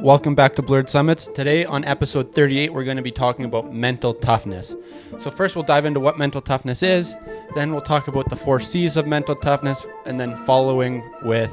Welcome back to Blurred Summits. Today on episode 38, we're going to be talking about mental toughness. So first we'll dive into what mental toughness is, then we'll talk about the 4 C's of mental toughness, and then following with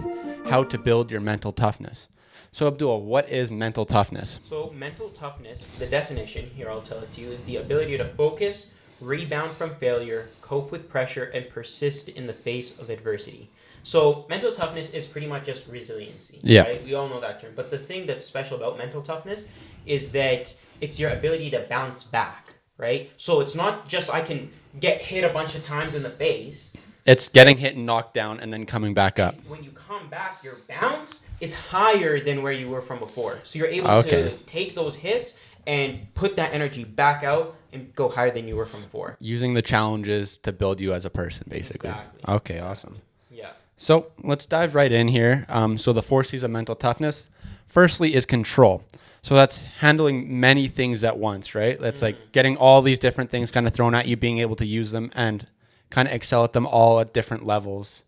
how to build your mental toughness. So Abdul, what is mental toughness? So mental toughness, the definition, here I'll tell it to you, is the ability to focus, rebound from failure, cope with pressure, and persist in the face of adversity. So mental toughness is pretty much just resiliency, right? We all know that term. But the thing that's special about mental toughness is that it's your ability to bounce back, right? So it's not just I can get hit a bunch of times in the face. It's getting hit and knocked down and then coming back up. When you come back, your bounce is higher than where you were from before. So you're able to take those hits and put that energy back out and go higher than you were from before. Using the challenges to build you as a person, basically. Exactly. Okay, awesome. Yeah. So let's dive right in here. So the 4 C's of mental toughness, firstly, is control. So that's handling many things at once, right? That's like getting all these different things kind of thrown at you, being able to use them and kind of excel at them all at different levels.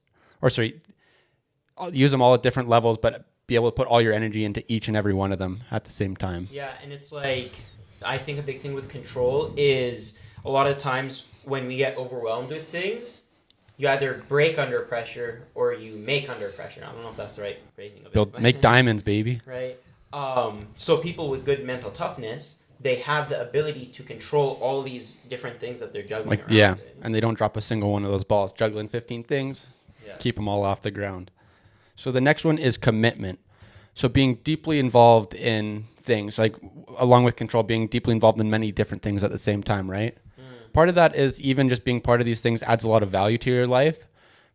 Use them all at different levels, but be able to put all your energy into each and every one of them at the same time. Yeah, and it's like, I think a big thing with control is a lot of times when we get overwhelmed with things, you either break under pressure or you make under pressure. I don't know if that's the right phrasing of it. Make diamonds, baby. Right. So people with good mental toughness, they have the ability to control all these different things that they're juggling around. Yeah, and they don't drop a single one of those balls. Juggling 15 things, keep them all off the ground. So the next one is commitment. So being deeply involved in things, like along with control, being deeply involved in many different things at the same time, right? Part of that is even just being part of these things adds a lot of value to your life,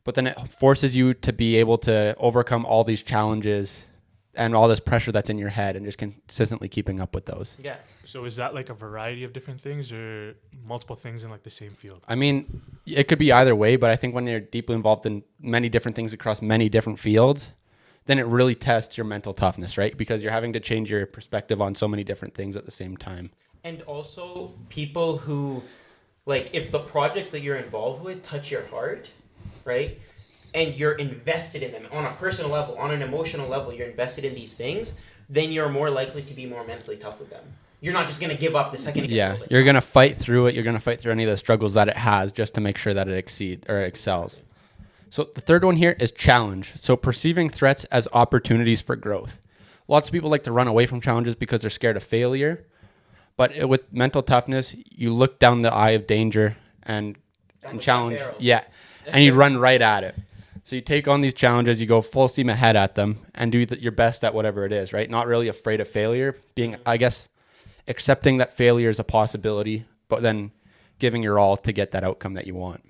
but then it forces you to be able to overcome all these challenges and all this pressure that's in your head and just consistently keeping up with those. Yeah. So is that like a variety of different things or multiple things in like the same field? I mean, it could be either way, but I think when you're deeply involved in many different things across many different fields, then it really tests your mental toughness, right? Because you're having to change your perspective on so many different things at the same time. And also people who, like, if the projects that you're involved with touch your heart, right, and you're invested in them on a personal level, on an emotional level, you're invested in these things, then you're more likely to be more mentally tough with them. You're not just going to give up the second it gets a little bit you're going to fight through it. You're going to fight through any of the struggles that it has just to make sure that it excels. So the third one here is challenge. So perceiving threats as opportunities for growth. Lots of people like to run away from challenges because they're scared of failure. But with mental toughness, you look down the eye of danger and challenge. Yeah. And you run right at it. So you take on these challenges, you go full steam ahead at them and do your best at whatever it is, right? Not really afraid of failure, being, I guess, accepting that failure is a possibility, but then giving your all to get that outcome that you want.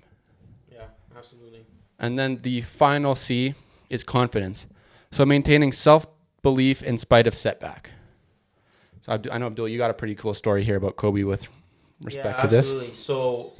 Yeah, absolutely. And then the final C is confidence. So maintaining self-belief in spite of setback. So I know, Abdul, you got a pretty cool story here about Kobe with respect to this. Absolutely. So,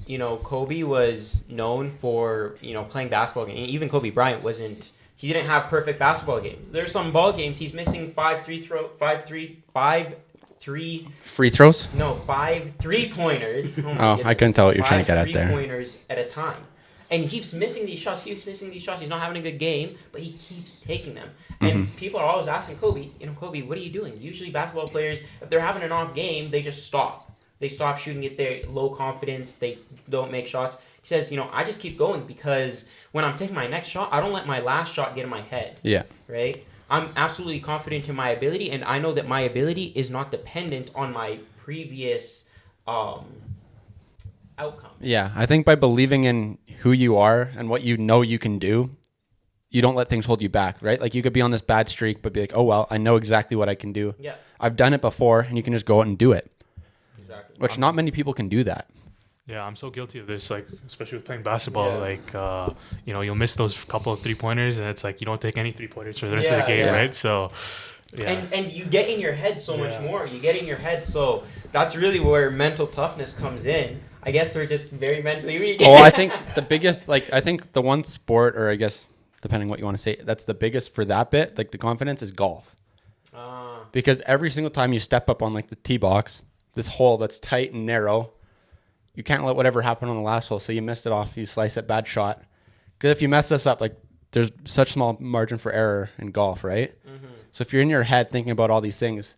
Kobe was known for, playing basketball games. Even Kobe Bryant he didn't have perfect basketball games. There's some ball games he's missing 5 3-pointers. Oh, I couldn't tell what you're trying to get at there. 3-pointers at a time. And he keeps missing these shots. He's not having a good game, but he keeps taking them. And people are always asking Kobe, Kobe, what are you doing? Usually basketball players, if they're having an off game, they just stop. They stop shooting at their low confidence. They don't make shots. He says, I just keep going because when I'm taking my next shot, I don't let my last shot get in my head. Yeah. Right? I'm absolutely confident in my ability, and I know that my ability is not dependent on my previous outcome. Yeah, I think by believing in who you are and what you know you can do, you don't let things hold you back, right? Like you could be on this bad streak, but be like, oh, well, I know exactly what I can do. Yeah. I've done it before, and you can just go out and do it. Exactly. Which not many people can do that. Yeah, I'm so guilty of this, like, especially with playing basketball. Yeah. You'll miss those couple of 3-pointers, and it's like you don't take any 3-pointers for the rest of the game, right? So, yeah. And you get in your head so much more. You get in your head, so that's really where mental toughness comes in. I guess we're just very mentally weak. Oh, I think the one sport, or I guess depending what you want to say, that's the biggest for that bit, like the confidence, is golf. Because every single time you step up on like the tee box, this hole that's tight and narrow, you can't let whatever happened on the last hole. So you missed it off, you slice it, bad shot. Because if you mess this up, like there's such small margin for error in golf, right? So if you're in your head thinking about all these things,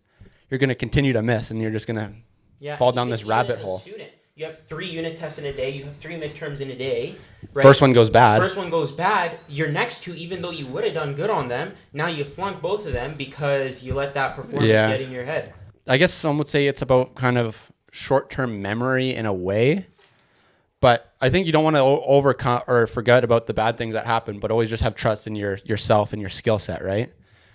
you're going to continue to miss, and you're just going to fall down this rabbit hole. Student, you have 3 unit tests in a day. You have 3 midterms in a day. Right? First one goes bad. Your next 2, even though you would have done good on them, now you flunk both of them because you let that performance get in your head. I guess some would say it's about kind of short-term memory in a way. But I think you don't want to overcome or forget about the bad things that happen, but always just have trust in yourself and your skill set, right?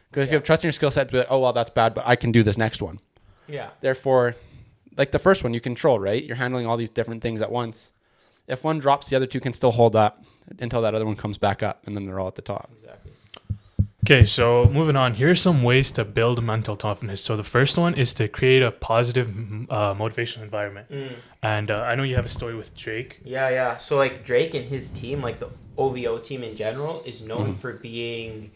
Because if you have trust in your skill set, be like, oh, well, that's bad, but I can do this next one. Yeah. Therefore, like the first one, you control, right? You're handling all these different things at once. If one drops, the other 2 can still hold up until that other one comes back up, and then they're all at the top. Exactly. Okay, so moving on, here are some ways to build mental toughness. So the first one is to create a positive motivational environment. And I know you have a story with Drake. Yeah. So like Drake and his team, like the OVO team in general, is known for being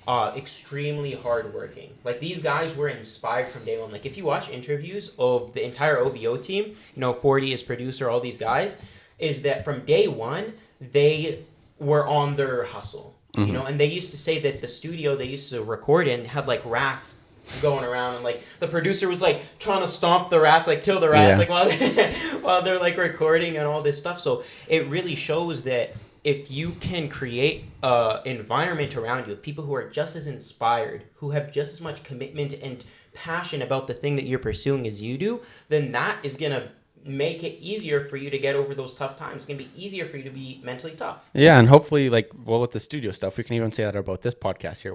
extremely hardworking. Like these guys were inspired from day one. Like if you watch interviews of the entire OVO team, 40 is producer, all these guys, is that from day one, they were on their hustle. And they used to say that the studio they used to record in had like rats going around, and like the producer was like trying to stomp the rats, like kill the rats, like while they're like recording and all this stuff. So it really shows that if you can create an environment around you of people who are just as inspired, who have just as much commitment and passion about the thing that you're pursuing as you do, then that is gonna make it easier for you to get over those tough times. It's going to be easier for you to be mentally tough. Yeah, and hopefully, with the studio stuff, we can even say that about this podcast here.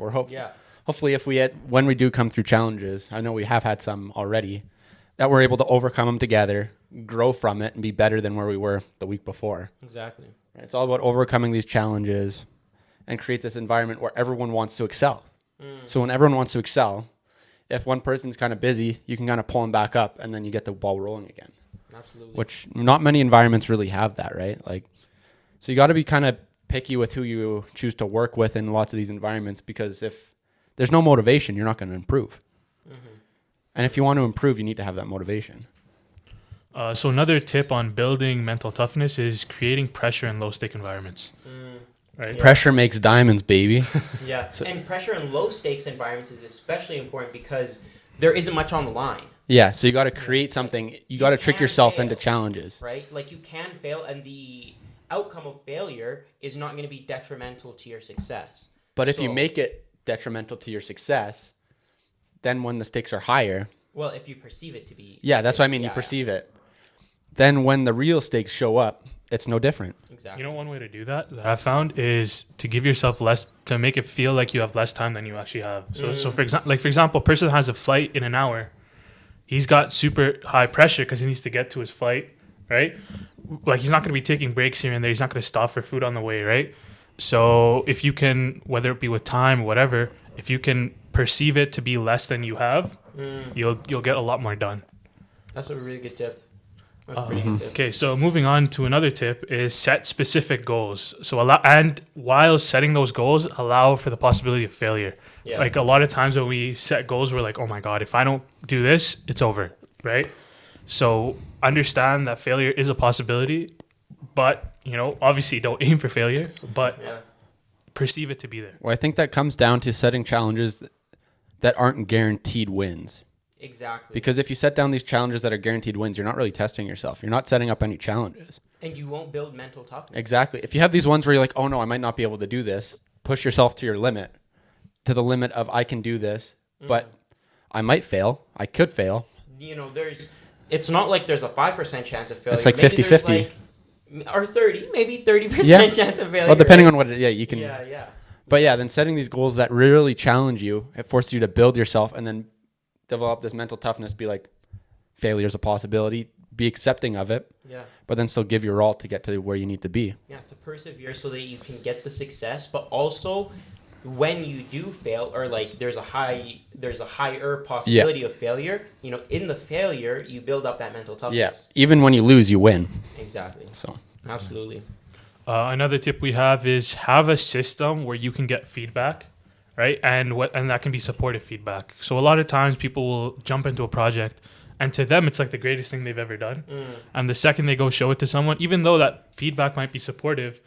Hopefully if when we do come through challenges, I know we have had some already, that we're able to overcome them together, grow from it, and be better than where we were the week before. Exactly. It's all about overcoming these challenges and create this environment where everyone wants to excel. So when everyone wants to excel, if one person's kind of busy, you can kind of pull them back up, and then you get the ball rolling again. Absolutely. Which not many environments really have that, right? So you got to be kind of picky with who you choose to work with in lots of these environments, because if there's no motivation, you're not going to improve. And if you want to improve, you need to have that motivation. So another tip on building mental toughness is creating pressure in low-stake environments. Right? Yeah. Pressure makes diamonds, baby. And pressure in low-stakes environments is especially important because there isn't much on the line. Yeah, so you got to create something. You got to trick yourself into challenges. Right? Like you can fail, and the outcome of failure is not going to be detrimental to your success. But if you make it detrimental to your success, then when the stakes are higher... Well, if you perceive it to be... Yeah, that's what I mean. You perceive it. Then when the real stakes show up, it's no different. Exactly. One way to do that I found is to give yourself less, to make it feel like you have less time than you actually have. So for example, a person has a flight in an hour. He's got super high pressure because he needs to get to his flight, right? Like he's not going to be taking breaks here and there. He's not going to stop for food on the way, right? So if you can, whether it be with time or whatever, if you can perceive it to be less than you have, you'll get a lot more done. That's a really good tip. That's a pretty good tip. Okay, so moving on to another tip is set specific goals. So while setting those goals, allow for the possibility of failure. Yeah. Like a lot of times when we set goals, we're like, oh my God, if I don't do this, it's over, right? So understand that failure is a possibility, but, obviously don't aim for failure, but perceive it to be there. Well, I think that comes down to setting challenges that aren't guaranteed wins. Exactly. Because if you set down these challenges that are guaranteed wins, you're not really testing yourself. You're not setting up any challenges. And you won't build mental toughness. Exactly. If you have these ones where you're like, oh no, I might not be able to do this, push yourself to your limit, to the limit of I can do this, but I might fail. I could fail. It's not like there's a 5% chance of failure. It's like 50-50. Or 30, maybe 30% chance of failure. Well, depending on what you can. Yeah. But then setting these goals that really challenge you, it forces you to build yourself and then develop this mental toughness, be like, failure is a possibility, be accepting of it, but then still give your all to get to where you need to be. Yeah, to persevere so that you can get the success, but also when you do fail, or like there's a higher possibility of failure, in the failure, you build up that mental toughness. Yeah, even when you lose, you win. Exactly. So absolutely. Another tip we have is have a system where you can get feedback, right? And that can be supportive feedback. So a lot of times people will jump into a project, and to them, it's like the greatest thing they've ever done. And the second they go show it to someone, even though that feedback might be supportive,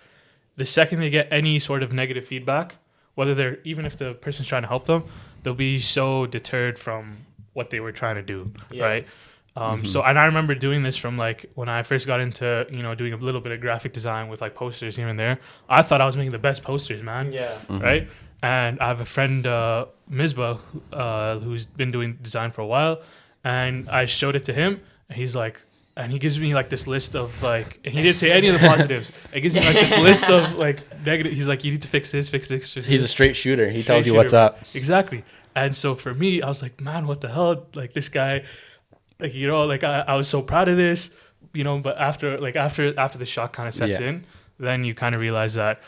the second they get any sort of negative feedback, even if the person's trying to help them, they'll be so deterred from what they were trying to do, Yeah. right? So, and I remember doing this from like when I first got into, doing a little bit of graphic design with like posters here and there. I thought I was making the best posters, man. Yeah. Right? And I have a friend, Misbah, who's been doing design for a while, and I showed it to him, and he's like, and he gives me like this list of like, and he didn't say any of the positives. He gives me like this list of like negative. He's like, you need to fix this, fix this. He's a straight shooter. He tells you what's up. Exactly. And so for me, I was like, man, what the hell? Like this guy, like, like I was so proud of this, but after the shock kind of sets in, then you kind of realize that,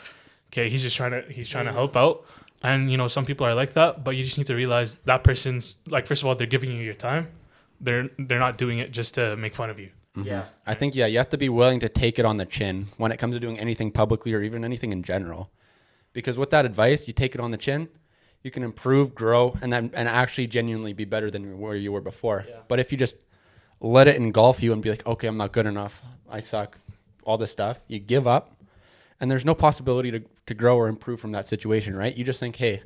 okay, he's trying to help out. And, some people are like that, but you just need to realize that person's like, first of all, they're giving you your time. They're not doing it just to make fun of you. Yeah. I think, you have to be willing to take it on the chin when it comes to doing anything publicly or even anything in general. Because with that advice, you take it on the chin, you can improve, grow, and actually genuinely be better than where you were before. Yeah. But if you just let it engulf you and be like, okay, I'm not good enough, I suck, all this stuff, you give up, and there's no possibility to grow or improve from that situation, right? You just think, hey,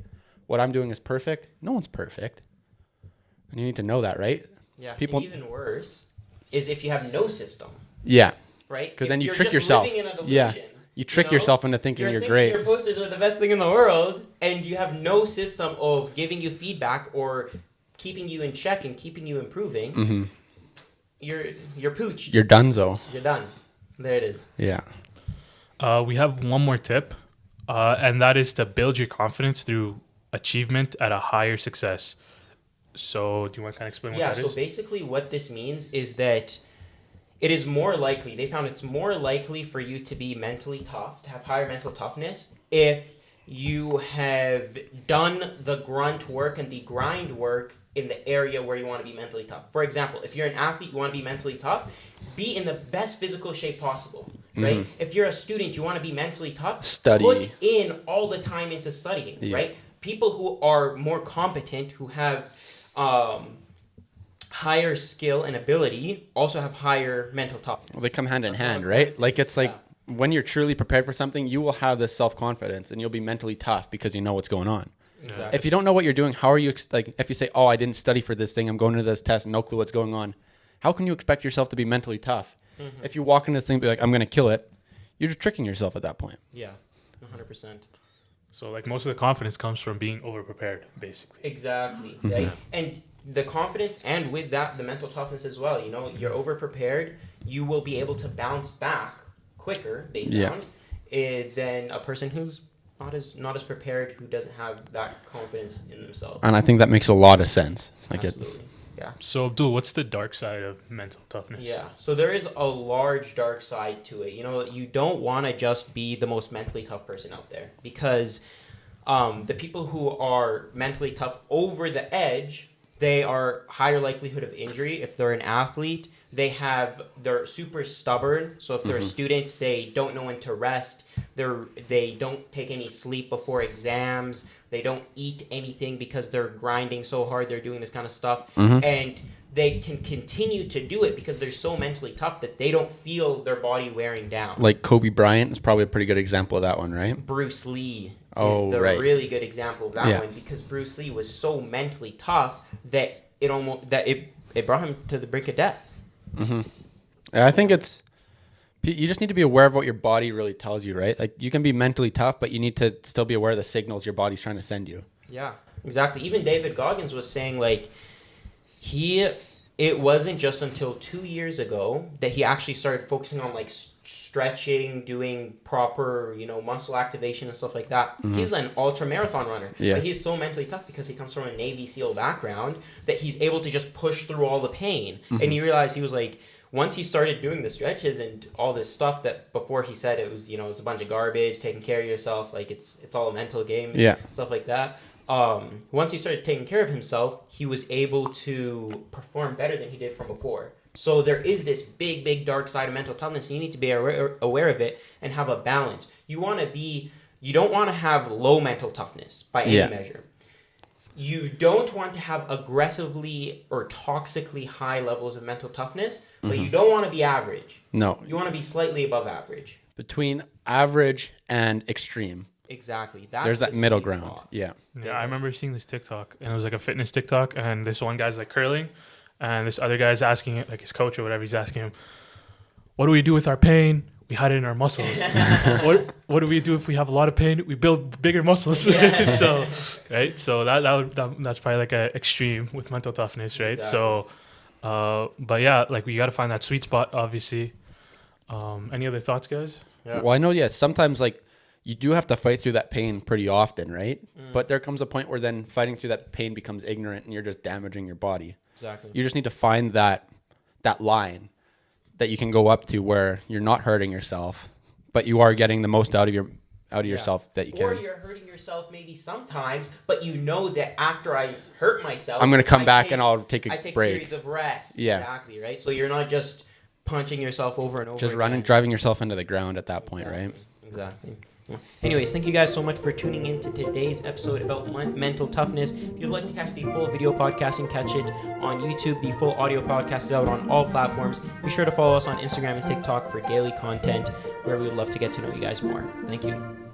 what I'm doing is perfect. No one's perfect. And you need to know that, right? Yeah. People, and even worse is if you have no system, yeah, right? because then you you're trick just yourself. living in a delusion, Yeah, you trick yourself into thinking you're great. Your posters are the best thing in the world, and you have no system of giving you feedback or keeping you in check and keeping you improving. Mm-hmm. You're pooched. You're donezo. You're done. There it is. Yeah. We have one more tip, and that is to build your confidence through achievement at a higher success. So do you want to kind of explain what that is? Yeah, so basically what this means is that it is more likely, they found it's more likely for you to be mentally tough, to have higher mental toughness, if you have done the grunt work and the grind work in the area where you want to be mentally tough. For example, if you're an athlete, you want to be mentally tough, be in the best physical shape possible, right? Mm-hmm. If you're a student, you want to be mentally tough, Study. put in all the time into studying, right? People who are more competent, who have higher skill and ability, also have higher mental toughness. Well, they come hand in hand, right? Like it's like when you're truly prepared for something, you will have this self-confidence and you'll be mentally tough because you know what's going on. Exactly. If you don't know what you're doing, how are you like? If you say, "Oh, I didn't study for this thing. I'm going to this test, no clue what's going on." How can you expect yourself to be mentally tough? Mm-hmm. If you walk into this thing, and be like, "I'm going to kill it," you're just tricking yourself at that point. Yeah, 100%. So like most of the confidence comes from being over-prepared, basically. Exactly. Mm-hmm. Right? And the confidence, and with that, the mental toughness as well. You're over-prepared. You will be able to bounce back quicker, they found, than a person who's not as prepared, who doesn't have that confidence in themselves. And I think that makes a lot of sense. Like Absolutely. Yeah. So Abdul, what's the dark side of mental toughness? Yeah. So there is a large dark side to it. You don't want to just be the most mentally tough person out there, because the people who are mentally tough over the edge, they are higher likelihood of injury. If they're an athlete, they're super stubborn. So if they're a student, they don't know when to rest. They don't take any sleep before exams. They don't eat anything because they're grinding so hard. They're doing this kind of stuff. And they can continue to do it because they're so mentally tough that they don't feel their body wearing down. Like Kobe Bryant is probably a pretty good example of that one, right? Bruce Lee is the really good example of that one, because Bruce Lee was so mentally tough that it brought him to the brink of death. Mm-hmm. I think you just need to be aware of what your body really tells you, right? Like you can be mentally tough, but you need to still be aware of the signals your body's trying to send you. Yeah, exactly. Even David Goggins was saying like it wasn't just until 2 years ago that he actually started focusing on like stretching, doing proper, muscle activation and stuff like that. He's an ultra marathon runner, but he's so mentally tough because he comes from a Navy SEAL background that he's able to just push through all the pain. And he realized, he was like, once he started doing the stretches and all this stuff that before he said it was, it's a bunch of garbage, taking care of yourself, like it's all a mental game, stuff like that. Once he started taking care of himself, he was able to perform better than he did from before. So there is this big, big dark side of mental toughness. And you need to be aware of it and have a balance. You don't want to have low mental toughness by any measure. You don't want to have aggressively or toxically high levels of mental toughness, but you don't want to be average. No. You want to be slightly above average. Between average and extreme. Exactly. There's that the middle sweet ground. spot. Yeah. Yeah, I remember seeing this TikTok, and it was like a fitness TikTok, and this one guy's like curling, and this other guy's asking it, like his coach or whatever, he's asking him, "What do we do with our pain? We hide it in our muscles. What do we do if we have a lot of pain? We build bigger muscles." Yeah. So, right. So that's probably like a extreme with mental toughness, right? Exactly. So, but yeah, like we got to find that sweet spot, obviously. Any other thoughts, guys? Yeah. Well, I know, yeah, sometimes like you do have to fight through that pain pretty often, right? But there comes a point where then fighting through that pain becomes ignorant and you're just damaging your body. Exactly. You just need to find that line that you can go up to where you're not hurting yourself, but you are getting the most out of yourself that you can. Or you're hurting yourself maybe sometimes, but you know that after I hurt myself, I'm going to come back and I'll take I a take break. periods of rest. Yeah. Exactly, right? So you're not just punching yourself over and over Just again. driving yourself into the ground at that point, right? Exactly. Yeah. Anyways, thank you guys so much for tuning in to today's episode about mental toughness. If you'd like to catch the full video podcast and catch it on YouTube, the full audio podcast is out on all platforms. Be sure to follow us on Instagram and TikTok for daily content where we would love to get to know you guys more. Thank you.